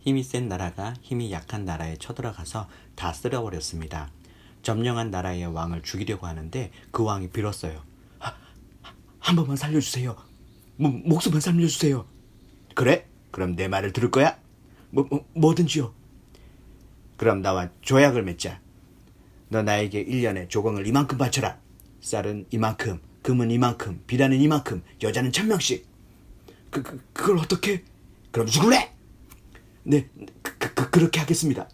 힘이 센 나라가 힘이 약한 나라에 쳐들어가서 다 쓸어버렸습니다. 점령한 나라의 왕을 죽이려고 하는데 그 왕이 빌었어요. 한 번만 살려주세요. 목숨만 살려주세요. 그래? 그럼 내 말을 들을 거야? 뭐든지요. 그럼 나와 조약을 맺자. 너 나에게 1년에 조공을 이만큼 바쳐라. 쌀은 이만큼, 금은 이만큼, 비단은 이만큼, 여자는 1000명씩. 그걸 어떻게? 그럼 죽을래? 네, 그렇게 하겠습니다.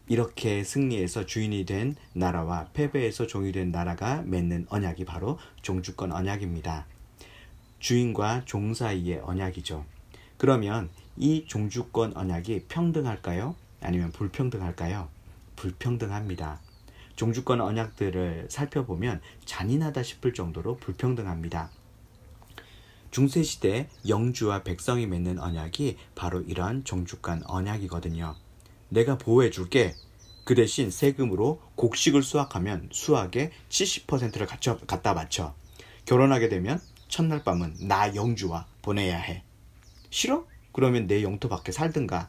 이렇게 승리해서 주인이 된 나라와 패배해서 종이 된 나라가 맺는 언약이 바로 종주권 언약입니다. 주인과 종 사이의 언약이죠. 그러면 이 종주권 언약이 평등할까요? 아니면 불평등할까요? 불평등합니다. 종주권 언약들을 살펴보면 잔인하다 싶을 정도로 불평등합니다. 중세시대 영주와 백성이 맺는 언약이 바로 이런 종주권 언약이거든요. 내가 보호해줄게. 그 대신 세금으로 곡식을 수확하면 수확의 70%를 갖다 바쳐. 결혼하게 되면 첫날 밤은 나 영주와 보내야 해. 싫어? 그러면 내 영토 밖에 살든가.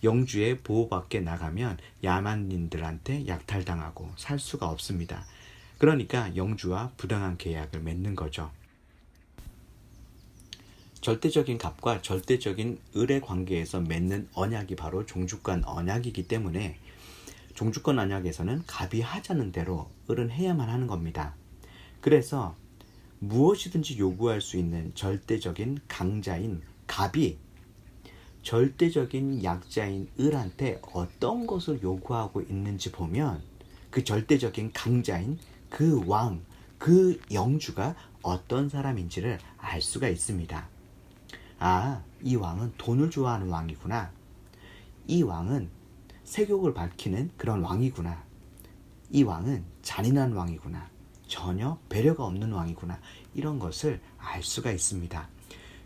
영주의 보호 밖에 나가면 야만인들한테 약탈당하고 살 수가 없습니다. 그러니까 영주와 부당한 계약을 맺는 거죠. 절대적인 값과 절대적인 을의 관계에서 맺는 언약이 바로 종주권 언약이기 때문에 종주권 언약에서는 갑이 하자는 대로 을은 해야만 하는 겁니다. 그래서 무엇이든지 요구할 수 있는 절대적인 강자인 갑이 절대적인 약자인 을한테 어떤 것을 요구하고 있는지 보면 그 절대적인 강자인 그 왕, 그 영주가 어떤 사람인지를 알 수가 있습니다. 아, 이 왕은 돈을 좋아하는 왕이구나. 이 왕은 세욕을 밝히는 그런 왕이구나. 이 왕은 잔인한 왕이구나. 전혀 배려가 없는 왕이구나. 이런 것을 알 수가 있습니다.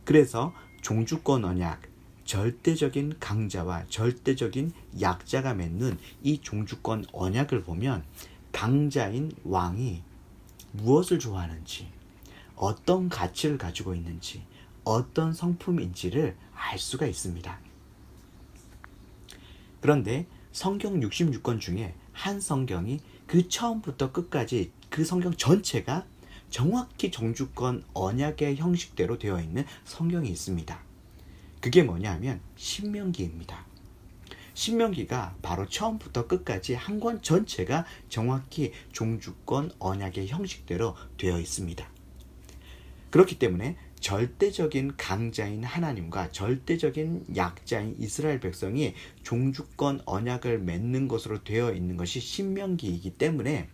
그래서 종주권 언약, 절대적인 강자와 절대적인 약자가 맺는 이 종주권 언약을 보면 강자인 왕이 무엇을 좋아하는지, 어떤 가치를 가지고 있는지, 어떤 성품인지를 알 수가 있습니다. 그런데 성경 66권 중에 한 성경이 그 처음부터 끝까지 그 성경 전체가 정확히 종주권 언약의 형식대로 되어 있는 성경이 있습니다. 그게 뭐냐면 신명기입니다. 신명기가 바로 처음부터 끝까지 한 권 전체가 정확히 종주권 언약의 형식대로 되어 있습니다. 그렇기 때문에 절대적인 강자인 하나님과 절대적인 약자인 이스라엘 백성이 종주권 언약을 맺는 것으로 되어 있는 것이 신명기이기 때문에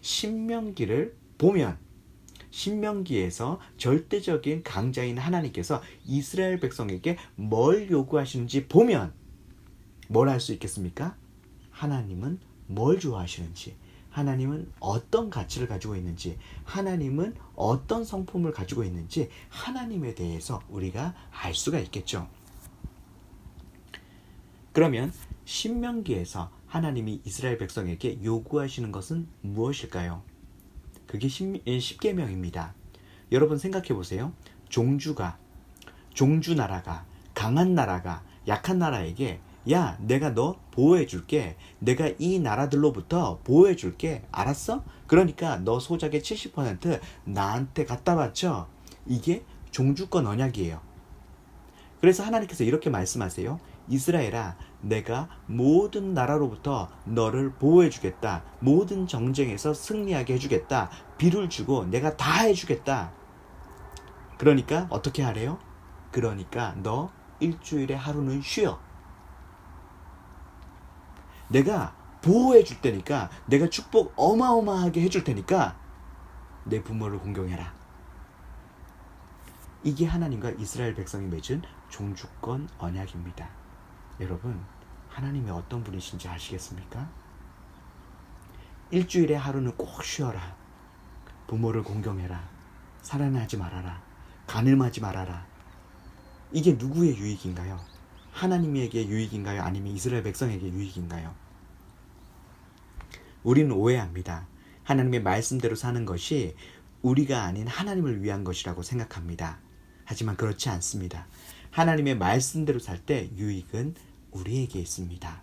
신명기를 보면 신명기에서 절대적인 강자인 하나님께서 이스라엘 백성에게 뭘 요구하시는지 보면 뭘 알 수 있겠습니까? 하나님은 뭘 좋아하시는지, 하나님은 어떤 가치를 가지고 있는지, 하나님은 어떤 성품을 가지고 있는지 하나님에 대해서 우리가 알 수가 있겠죠. 그러면 신명기에서 하나님이 이스라엘 백성에게 요구하시는 것은 무엇일까요? 그게 십계명입니다. 여러분 생각해 보세요. 종주 나라가, 강한 나라가 약한 나라에게 야, 내가 너 보호해줄게. 내가 이 나라들로부터 보호해줄게. 알았어? 그러니까 너 소작의 70% 나한테 갖다 바쳐. 이게 종주권 언약이에요. 그래서 하나님께서 이렇게 말씀하세요. 이스라엘아, 내가 모든 나라로부터 너를 보호해주겠다. 모든 정쟁에서 승리하게 해주겠다. 비를 주고 내가 다 해주겠다. 그러니까 어떻게 하래요? 그러니까 너 일주일에 하루는 쉬어. 내가 보호해 줄 테니까, 내가 축복 어마어마하게 해줄 테니까 내 부모를 공경해라. 이게 하나님과 이스라엘 백성이 맺은 종주권 언약입니다. 여러분, 하나님이 어떤 분이신지 아시겠습니까? 일주일에 하루는 꼭 쉬어라. 부모를 공경해라. 살인하지 말아라. 간음하지 말아라. 이게 누구의 유익인가요? 하나님에게 유익인가요? 아니면 이스라엘 백성에게 유익인가요? 우리는 오해합니다. 하나님의 말씀대로 사는 것이 우리가 아닌 하나님을 위한 것이라고 생각합니다. 하지만 그렇지 않습니다. 하나님의 말씀대로 살 때 유익은 우리에게 있습니다.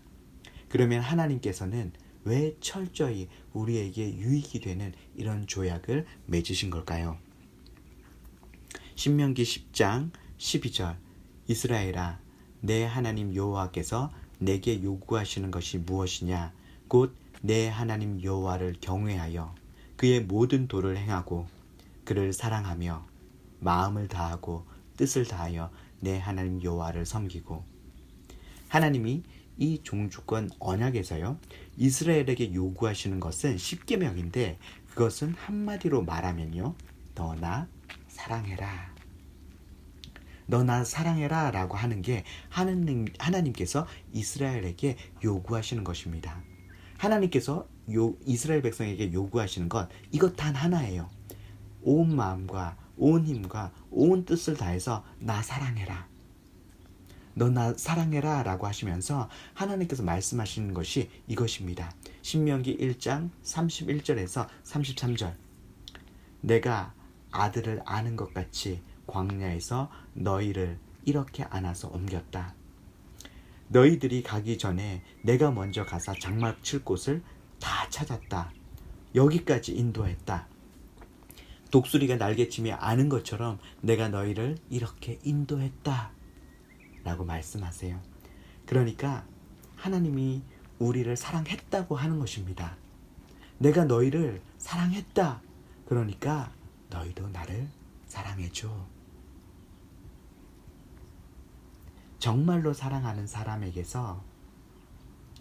그러면 하나님께서는 왜 철저히 우리에게 유익이 되는 이런 조약을 맺으신 걸까요? 신명기 10장 12절 이스라엘아 내 하나님 여호와께서 내게 요구하시는 것이 무엇이냐 곧 내 하나님 여호와를 경외하여 그의 모든 도를 행하고 그를 사랑하며 마음을 다하고 뜻을 다하여 내 하나님 여호와를 섬기고. 하나님이 이 종주권 언약에서요 이스라엘에게 요구하시는 것은 십계명인데 그것은 한마디로 말하면요 너 나 사랑해라. 너 나 사랑해라 라고 하는 게 하나님께서 이스라엘에게 요구하시는 것입니다. 하나님께서 이스라엘 백성에게 요구하시는 것 이것 단 하나예요. 온 마음과 온 힘과 온 뜻을 다해서 나 사랑해라. 너 나 사랑해라 라고 하시면서 하나님께서 말씀하시는 것이 이것입니다. 신명기 1장 31절에서 33절 내가 아들을 아는 것 같이 광야에서 너희를 이렇게 안아서 옮겼다. 너희들이 가기 전에 내가 먼저 가서 장막 칠 곳을 다 찾았다. 여기까지 인도했다. 독수리가 날개치며 아는 것처럼 내가 너희를 이렇게 인도했다. 라고 말씀하세요. 그러니까 하나님이 우리를 사랑했다고 하는 것입니다. 내가 너희를 사랑했다. 그러니까 너희도 나를 사랑해줘. 정말로 사랑하는 사람에게서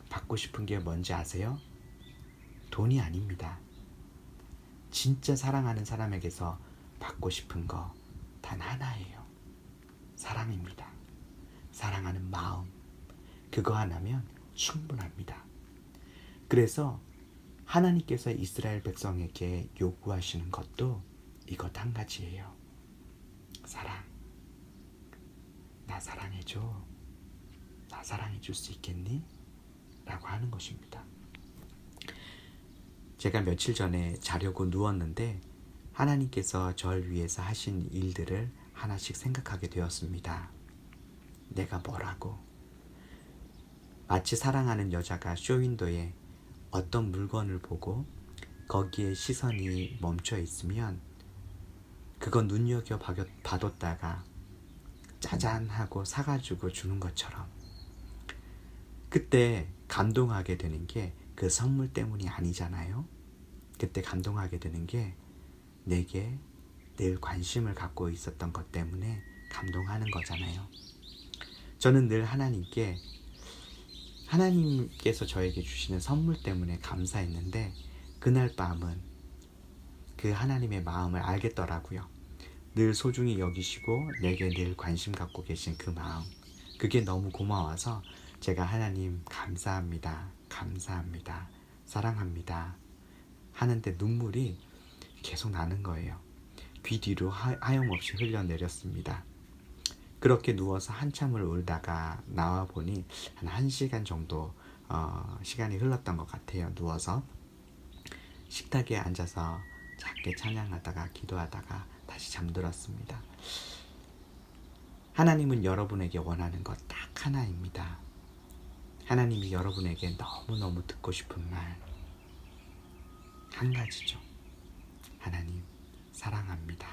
받고 싶은 게 뭔지 아세요? 돈이 아닙니다. 진짜 사랑하는 사람에게서 받고 싶은 거 단 하나예요. 사랑입니다. 사랑하는 마음. 그거 하나면 충분합니다. 그래서 하나님께서 이스라엘 백성에게 요구하시는 것도 이것 한 가지예요. 사랑. 나 사랑해줘. 나 사랑해줄 수 있겠니? 라고 하는 것입니다. 제가 며칠 전에 자려고 누웠는데 하나님께서 절 위해서 하신 일들을 하나씩 생각하게 되었습니다. 내가 뭐라고? 마치 사랑하는 여자가 쇼윈도에 어떤 물건을 보고 거기에 시선이 멈춰 있으면 그거 눈여겨봐뒀다가 짜잔 하고 사가지고 주는 것처럼 그때 감동하게 되는 게 그 선물 때문이 아니잖아요. 그때 감동하게 되는 게 내게 늘 관심을 갖고 있었던 것 때문에 감동하는 거잖아요. 저는 늘 하나님께서 저에게 주시는 선물 때문에 감사했는데 그날 밤은 그 하나님의 마음을 알겠더라고요. 늘 소중히 여기시고 내게 늘 관심 갖고 계신 그 마음. 그게 너무 고마워서 제가 하나님 감사합니다. 감사합니다. 사랑합니다. 하는데 눈물이 계속 나는 거예요. 귀 뒤로 하염없이 흘러내렸습니다. 그렇게 누워서 한참을 울다가 나와 보니 한 1시간 정도 시간이 흘렀던 것 같아요. 누워서 식탁에 앉아서 작게 찬양하다가 기도하다가 다시 잠들었습니다. 하나님은 여러분에게 원하는 것 딱 하나입니다. 하나님이 여러분에게 너무너무 듣고 싶은 말 한 가지죠. 하나님 사랑합니다.